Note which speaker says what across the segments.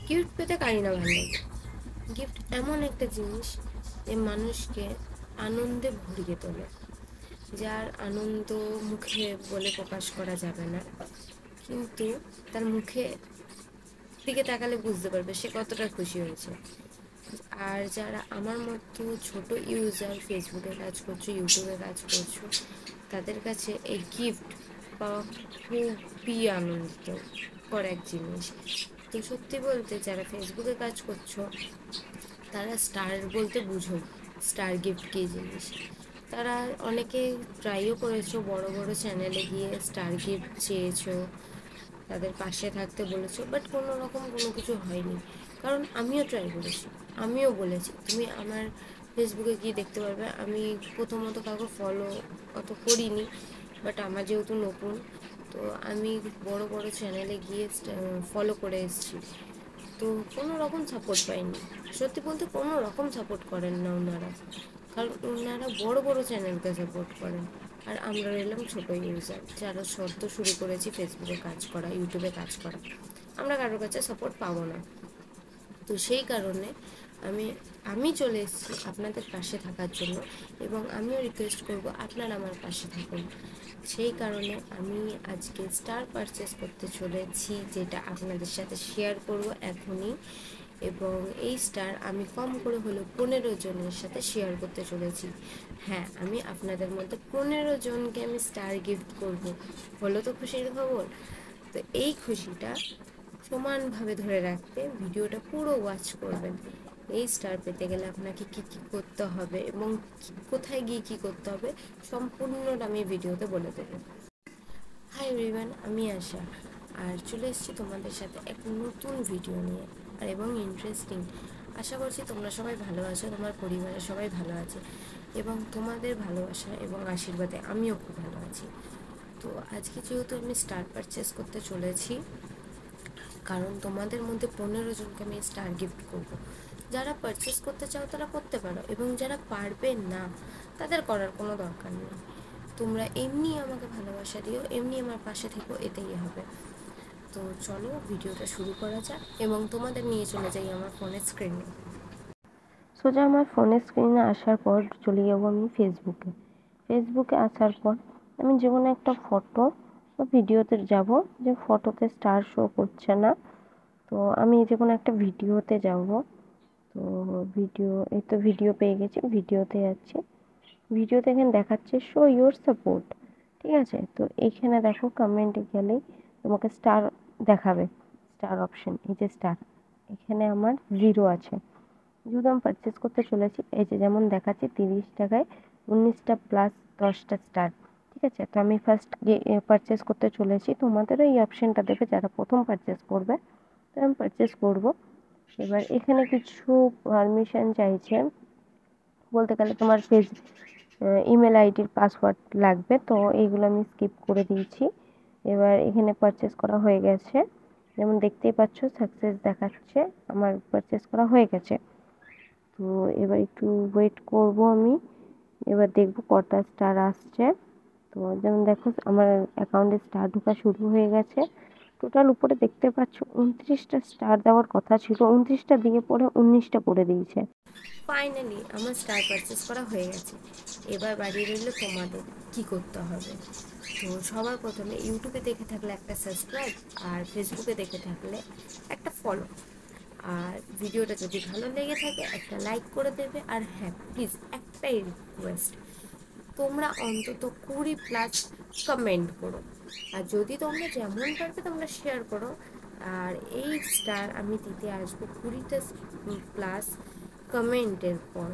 Speaker 1: Gift পেতে কারি না ভালো লাগে। গিফট এমন একটা জিনিস যে মানুষকে আনন্দে ভরিয়ে তোলে, যার আনন্দ মুখে বলে প্রকাশ করা যাবে না, কিন্তু তার মুখে দিকে তাকালে বুঝতে পারবে সে কতটা খুশি হয়েছে। আর যারা আমার মতো ছোট ইউজার, ফেসবুকে কাজ করছো, ইউটিউবে কাজ করছো, তাদের কাছে এই গিফট পাওয়া খুবই আনন্দিত কর এক জিনিস। তো সত্যি বলতে যারা ফেসবুকে কাজ করছো তারা স্টার বলতে বুঝো স্টার গিফট কী জিনিস। তারা অনেকে ট্রাইও করেছো, বড় বড় চ্যানেলে গিয়ে স্টার গিফট চেয়েছো, তাদের পাশে থাকতে বলেছো, বাট কোনো রকম কোনো কিছু হয়নি। কারণ আমিও ট্রাই করেছি, আমিও বলেছি তুমি আমার ফেসবুকে গিয়ে দেখতে পারবে আমি প্রথমত কাউকে ফলো অত করিনি, বাট আমার যেহেতু নতুন, তো আমি বড় বড় চ্যানেলে গিয়ে ফলো করে এসেছি। তো কোনো রকম সাপোর্ট পাইনি, সত্যি বলতে কোনো রকম সাপোর্ট করেন না ওনারা, কারণ ওনারা বড় বড় চ্যানেলকে সাপোর্ট করেন। আর আমরা রইলাম ছোটো ইউজার, যারা সদ্য শুরু করেছি ফেসবুকে কাজ করা, ইউটিউবে কাজ করা, আমরা কারোর কাছে সাপোর্ট পাবো না। তো সেই কারণে আমি আমি চলে এসেছি আপনাদের পাশে থাকার জন্য, এবং আমিও রিকোয়েস্ট করব আপনারা আমার পাশে থাকুন। সেই কারণে আমি আজকে স্টার পারচেস করতে চলেছি, যেটা আপনাদের সাথে শেয়ার করব এখনই। এবং এই স্টার আমি কম করে হলেও 15 জনের সাথে শেয়ার করতে চলেছি। হ্যাঁ, আমি আপনাদের মধ্যে 15 জনকে আমি স্টার গিফট করব। হলো তো খুশির খবর? তো এই খুশিটা সমানভাবে ধরে রাখতে ভিডিওটা পুরো ওয়াচ করবেন। এই স্টার পেতে গেলে আপনাকে কী কী করতে হবে এবং কোথায় গিয়ে কী করতে হবে সম্পূর্ণটা আমি ভিডিওতে বলে দেবো। হাই এভরিওয়ান, আমি আশা, আর চলে এসেছি তোমাদের সাথে এক নতুন ভিডিও নিয়ে, আর এবং ইন্টারেস্টিং। আশা করছি তোমরা সবাই ভালো আছো, তোমার পরিবারের সবাই ভালো আছে, এবং তোমাদের ভালোবাসা এবং আশীর্বাদে আমিও খুব ভালো আছি। তো আজকে যেহেতু আমি স্টার পারচেস করতে চলেছি, কারণ তোমাদের মধ্যে 15 জনকে আমি স্টার গিফট করব। যারা পারচেস করতে চাও তারা করতে পারো, এবং যারা পারবে না তাদের করার কোনো দরকার নেই। তোমরা এমনি আমাকে ভালোবাসা দিও, এমনি আমার পাশে থেকো, এতেই হবে। তো চলো ভিডিওটা শুরু করা যাক, এবং তোমাদের নিয়ে চলে যাই আমার ফোনের স্ক্রিনে। সোজা আমার ফোনের স্ক্রিনে আসার পর চলে যাবো আমি ফেসবুকে। ফেসবুকে আসার পর আমি যে কোনো একটা ফটো বা ভিডিওতে যাব, যে ফটোতে স্টার শো করছে না, তো আমি যে কোনো একটা ভিডিওতে যাব। তো ভিডিও, এই তো ভিডিও পেয়ে গেছি, ভিডিওতে যাচ্ছি। ভিডিওতে এখানে দেখাচ্ছে শো ইয়োর সাপোর্ট, ঠিক আছে। তো এইখানে দেখো কমেন্টে গেলেই তোমাকে স্টার দেখাবে, স্টার অপশন, এই যে স্টার, এখানে আমার 0 আছে। যেহেতু আমি পারচেস করতে চলেছি, এই যে যেমন দেখাচ্ছে 30 টাকায় 19টা প্লাস 10টা স্টার, ঠিক আছে। তো আমি ফার্স্ট পারচেস করতে চলেছি, তোমাদেরও এই অপশানটা দেবে যারা প্রথম পারচেস করবে। তো আমি পারচেস করব। এবার এখানে কিছু পারমিশন চাইছে, বলতে গেলে তোমার ইমেল আইডির পাসওয়ার্ড লাগবে, তো এইগুলো আমি স্কিপ করে দিয়েছি। এবার এখানে পারচেস করা হয়ে গেছে, যেমন দেখতেই পাচ্ছ সাকসেস দেখাচ্ছে, আমার পারচেস করা হয়ে গেছে। তো এবার একটু ওয়েট করব আমি, এবার দেখব কটা স্টার আসছে। তো যেমন দেখো আমার অ্যাকাউন্টে স্টার ঢোকা শুরু হয়ে গেছে। টোটাল উপরে দেখতে পাচ্ছ 29টা স্টার দেওয়ার কথা ছিল, 29টা দিয়ে পরে 19টা করে দিয়েছে। ফাইনালি আমার স্টার পারচেস করা হয়ে গেছে। এবার বাড়ি রইল তোমাদের কি করতে হবে। তো সবার প্রথমে ইউটিউবে দেখে থাকলে একটা সাবস্ক্রাইব, আর ফেসবুকে দেখে থাকলে একটা ফলো, আর ভিডিওটা যদি ভালো লেগে থাকে একটা লাইক করে দেবে। আর হ্যাঁ, প্লিজ একটাই রিকোয়েস্ট, তোমরা অন্তত 20+ কমেন্ট করো, আর যদি তোমরা যেমন পারবে তোমরা শেয়ার করো। আর এই স্টার আমি দিতে আসবো 20টা প্লাস কমেন্টের পর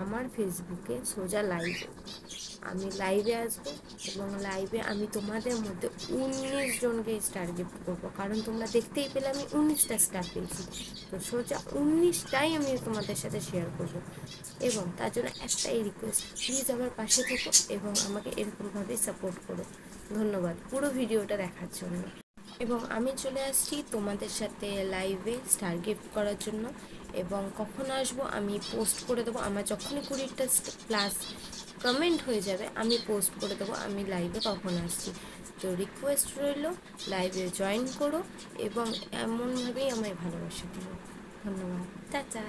Speaker 1: আমার ফেসবুকে সোজা লাইভে। আমি লাইভে আসবো, এবং লাইভে আমি তোমাদের মধ্যে 19 জনকে স্টার গিফট করবো, কারণ তোমরা দেখতেই পেলে আমি 19টা স্টার পেয়েছি। তো সোজা 19টাই আমি তোমাদের সাথে শেয়ার করবো, এবং তার জন্য একটাই রিকোয়েস্ট, প্লিজ আমার পাশে থেকো এবং আমাকে এরকমভাবেই সাপোর্ট করো। ধন্যবাদ পুরো ভিডিওটা দেখার জন্য। এবং আমি চলে আসছি তোমাদের সাথে লাইভে স্টার গিফট করার জন্য, এবং কখন আসবো আমি পোস্ট করে দেবো। আমার যখনই 20টা প্লাস কমেন্ট হয়ে যাবে আমি পোস্ট করে দেবো আমি লাইভে কখন আসছি। তো রিকোয়েস্ট রইল, লাইভে জয়েন করো এবং এমনভাবেই আমায় ভালোবাসা দিও। ধন্যবাদ, টাটা।